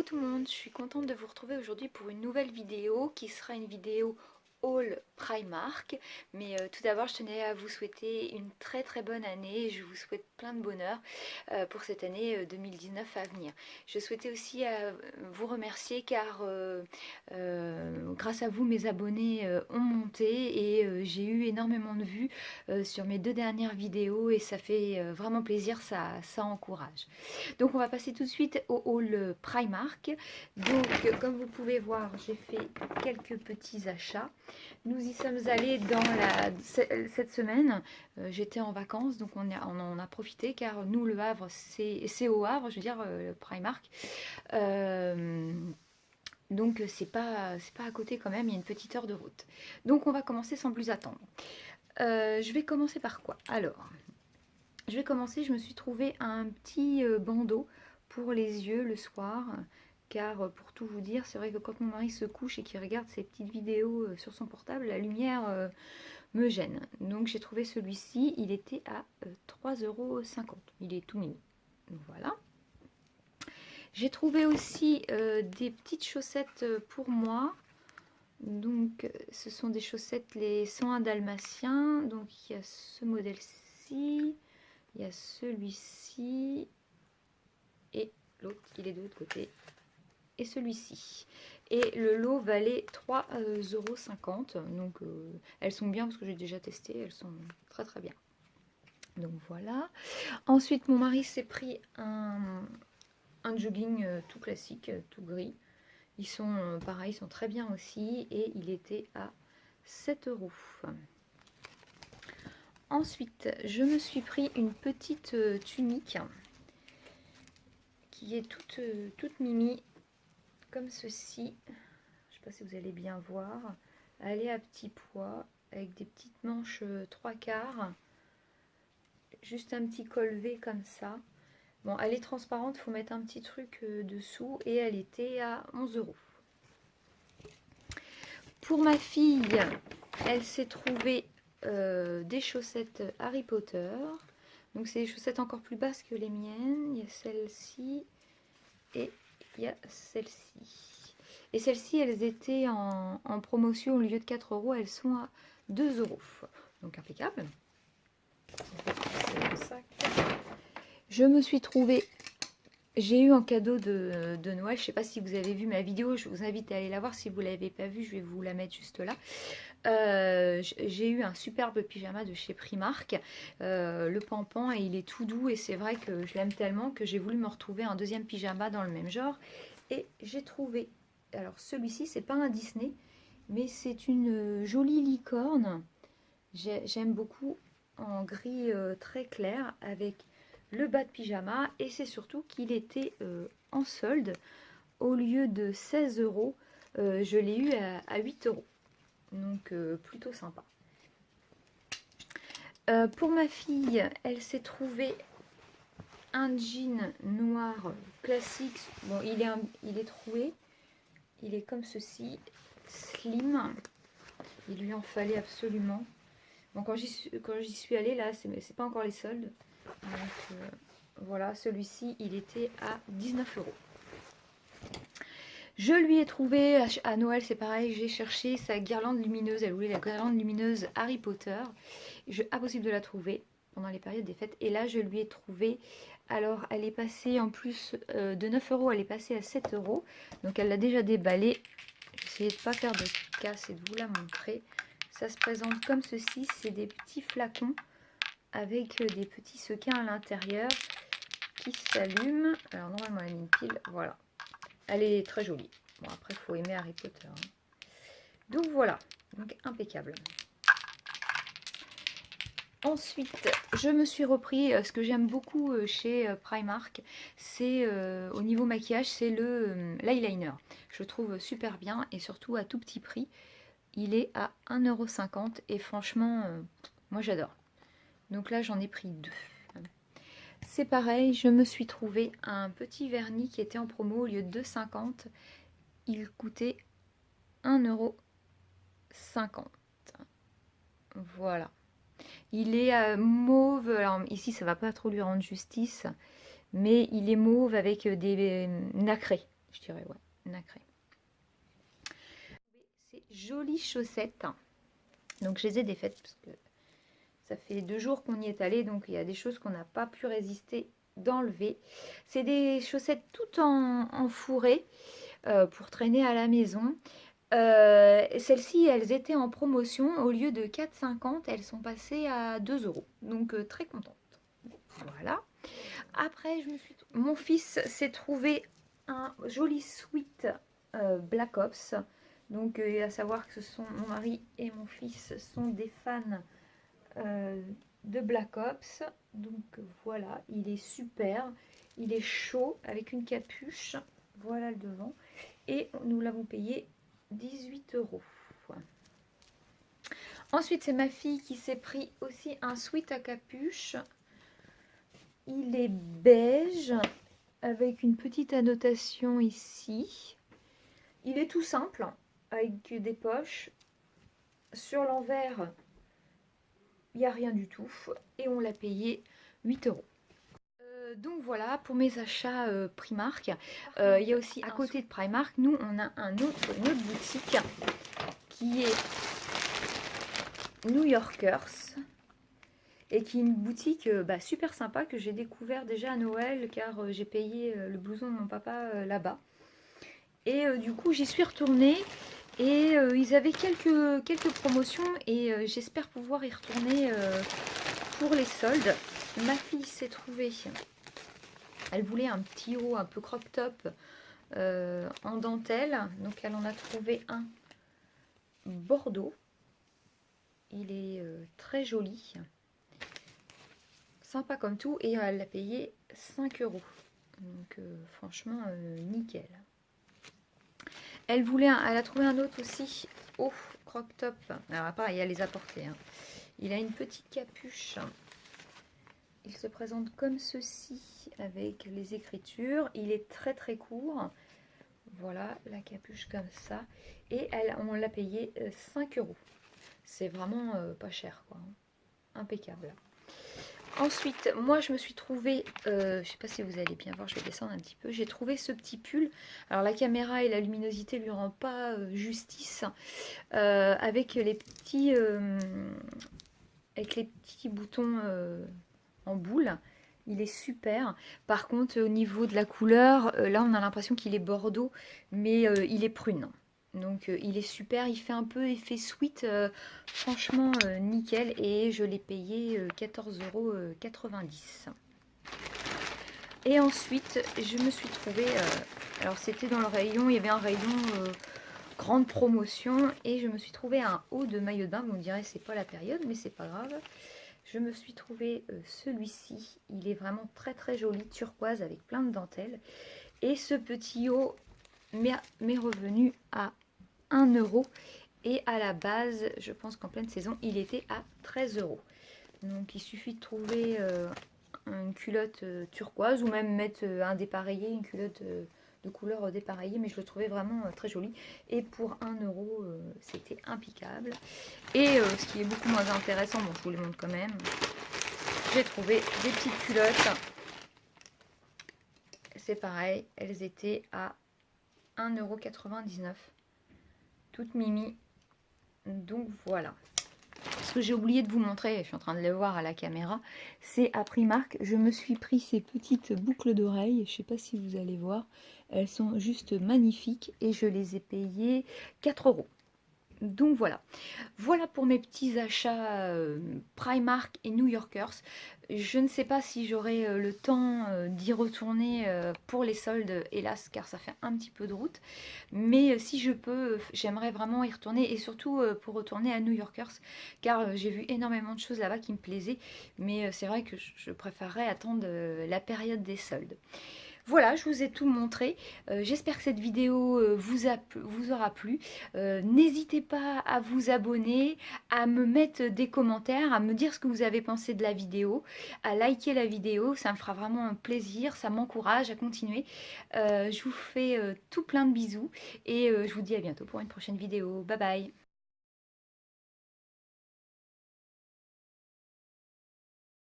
tout le monde, je suis contente de vous retrouver aujourd'hui pour une nouvelle vidéo qui sera une vidéo haul Primark. Mais tout d'abord, je tenais à vous souhaiter une très très bonne année et je vous souhaite plein de bonheur pour cette année 2019 à venir. Je souhaitais aussi vous remercier car grâce à vous, mes abonnés ont monté et j'ai eu énormément de vues sur mes 2 dernières vidéos et ça fait vraiment plaisir, ça encourage. Donc on va passer tout de suite au haul Primark. Donc comme vous pouvez voir, j'ai fait quelques petits achats. Nous y sommes allés cette semaine. J'étais en vacances, donc on en a profité car nous, le Havre, c'est au Havre, je veux dire, le Primark. Donc c'est pas à côté quand même, il y a une petite heure de route. Donc on va commencer sans plus attendre. Je vais commencer par quoi? Alors, je me suis trouvé un petit bandeau pour les yeux le soir, car pour tout vous dire, c'est vrai que quand mon mari se couche et qu'il regarde ses petites vidéos sur son portable, la lumière me gêne. Donc j'ai trouvé celui-ci, il était à 3,50 €. Il est tout mignon. Voilà. J'ai trouvé aussi des petites chaussettes pour moi. Donc ce sont des chaussettes les 101 dalmatiens. Donc il y a ce modèle-ci. Il y a celui-ci et l'autre, il est de l'autre côté. Et celui-ci. Et le lot valait 3,50 €. Donc elles sont bien parce que j'ai déjà testé. Elles sont très très bien. Donc voilà. Ensuite, mon mari s'est pris un jogging tout classique, tout gris. Ils sont pareils, ils sont très bien aussi. Et il était à 7 €. Ensuite, je me suis pris une petite tunique qui est toute mimi, comme ceci. Je ne sais pas si vous allez bien voir. Elle est à petit pois, avec des petites manches 3/4. Juste un petit col V comme ça. Bon, elle est transparente, il faut mettre un petit truc dessous. Et elle était à 11 €. Pour ma fille, elle s'est trouvée des chaussettes Harry Potter. Donc c'est des chaussettes encore plus basses que les miennes. Il y a celle-ci et il y a celle-ci. Et celles-ci, elles étaient en promotion. Au lieu de 4 €, elles sont à 2 €. Donc impeccable. Je me suis trouvée, j'ai eu en cadeau de Noël, je ne sais pas si vous avez vu ma vidéo, je vous invite à aller la voir. Si vous ne l'avez pas vue, je vais vous la mettre juste là. J'ai eu un superbe pyjama de chez Primark, le pampan, et il est tout doux et c'est vrai que je l'aime tellement que j'ai voulu me retrouver un deuxième pyjama dans le même genre. Et j'ai trouvé, alors celui-ci c'est pas un Disney, mais c'est une jolie licorne. J'aime beaucoup, en gris très clair avec le bas de pyjama, et c'est surtout qu'il était en solde. Au lieu de 16 €, je l'ai eu à 8 €. Donc plutôt sympa. Pour ma fille, elle s'est trouvée un jean noir classique. Bon, il est troué. Il est comme ceci, slim. Il lui en fallait absolument. Bon, quand j'y suis allée, là, c'est pas encore les soldes. Donc voilà, celui-ci, il était à 19 €. Je lui ai trouvé, à Noël c'est pareil, j'ai cherché sa guirlande lumineuse. Elle voulait la guirlande lumineuse Harry Potter. Impossible de la trouver pendant les périodes des fêtes. Et là je lui ai trouvé, alors elle est passée en plus de 9 €, elle est passée à 7 €. Donc elle l'a déjà déballée. J'essayais de ne pas faire de casse et de vous la montrer. Ça se présente comme ceci, c'est des petits flacons avec des petits sequins à l'intérieur qui s'allument. Alors normalement elle a mis une pile, voilà. Elle est très jolie. Bon, après, il faut aimer Harry Potter. Hein. Donc voilà, donc impeccable. Ensuite, je me suis repris, ce que j'aime beaucoup chez Primark, c'est au niveau maquillage, c'est l'eyeliner. Je le trouve super bien et surtout à tout petit prix. Il est à 1,50 € et franchement, moi j'adore. Donc là, j'en ai pris 2. C'est pareil, je me suis trouvé un petit vernis qui était en promo. Au lieu de 2,50 €, il coûtait 1,50 €. Voilà. Il est mauve. Alors ici, ça va pas trop lui rendre justice, mais il est mauve avec des nacrés. je dirais, ouais, nacré. Ces jolies chaussettes. Donc je les ai défaites parce que ça fait 2 jours qu'on y est allé, donc il y a des choses qu'on n'a pas pu résister d'enlever. C'est des chaussettes toutes en fourré pour traîner à la maison. Celles-ci, elles étaient en promotion. Au lieu de 4,50, elles sont passées à 2 euros. Donc très contente. Voilà. Après, mon fils s'est trouvé un joli sweat Black Ops. Donc à savoir que ce sont mon mari et mon fils sont des fans de Black Ops. Donc voilà, il est super. Il est chaud avec une capuche. Voilà le devant. Et nous l'avons payé 18 euros. Ensuite, c'est ma fille qui s'est pris aussi un sweat à capuche. Il est beige avec une petite annotation ici. Il est tout simple avec des poches. Sur l'envers, il n'y a rien du tout et on l'a payé 8 euros. Donc voilà pour mes achats Primark. Il y a aussi à côté de Primark, nous on a une autre boutique qui est New Yorkers et qui est une boutique super sympa que j'ai découvert déjà à Noël car j'ai payé le blouson de mon papa là-bas. Et du coup j'y suis retournée et ils avaient quelques promotions et j'espère pouvoir y retourner pour les soldes. Ma fille s'est trouvée, elle voulait un petit haut un peu crop top en dentelle, donc elle en a trouvé un bordeaux. Il est très joli, sympa comme tout, et elle l'a payé 5 euros. Donc franchement nickel. Elle a trouvé un autre aussi haut crop top. Alors pareil, elle les a portés. Hein. Il a une petite capuche. Il se présente comme ceci avec les écritures. Il est très très court. Voilà la capuche comme ça. Et on l'a payé 5 euros. C'est vraiment pas cher, quoi. Impeccable. Ensuite, moi je me suis trouvée, je sais pas si vous allez bien voir, je vais descendre un petit peu. J'ai trouvé ce petit pull. Alors la caméra et la luminosité lui rend pas justice. Avec les petits boutons en boule. Il est super. Par contre, au niveau de la couleur, là on a l'impression qu'il est bordeaux, mais il est prune. Donc il est super, il fait un peu effet sweat, franchement nickel. Et je l'ai payé 14,90 €. Et ensuite, je me suis trouvée, alors c'était dans le rayon, il y avait un rayon grande promotion. Et je me suis trouvé un haut de maillot de bain. Vous me direz, c'est pas la période, mais c'est pas grave. Je me suis trouvé celui-ci. Il est vraiment très très joli, turquoise avec plein de dentelles. Et ce petit haut m'est revenu à 1 €. Et à la base, je pense qu'en pleine saison, il était à 13 €. Donc il suffit de trouver une culotte turquoise ou même mettre un dépareillé, une culotte de couleur dépareillée, mais je le trouvais vraiment très joli. Et pour 1 €, c'était impeccable. Et ce qui est beaucoup moins intéressant, bon je vous les montre quand même, j'ai trouvé des petites culottes. C'est pareil, elles étaient à 1,99 €. Toutes mimi. Donc voilà. Ce que j'ai oublié de vous montrer, je suis en train de le voir à la caméra, c'est à Primark, je me suis pris ces petites boucles d'oreilles, je ne sais pas si vous allez voir, elles sont juste magnifiques et je les ai payées 4 €. Donc voilà, voilà pour mes petits achats Primark et New Yorkers. Je ne sais pas si j'aurai le temps d'y retourner pour les soldes, hélas, car ça fait un petit peu de route. Mais si je peux, j'aimerais vraiment y retourner, et surtout pour retourner à New Yorkers, car j'ai vu énormément de choses là-bas qui me plaisaient. Mais c'est vrai que je préférerais attendre la période des soldes. Voilà, je vous ai tout montré. J'espère que cette vidéo vous aura plu. N'hésitez pas à vous abonner, à me mettre des commentaires, à me dire ce que vous avez pensé de la vidéo, à liker la vidéo. Ça me fera vraiment un plaisir, ça m'encourage à continuer. Je vous fais tout plein de bisous et je vous dis à bientôt pour une prochaine vidéo. Bye bye!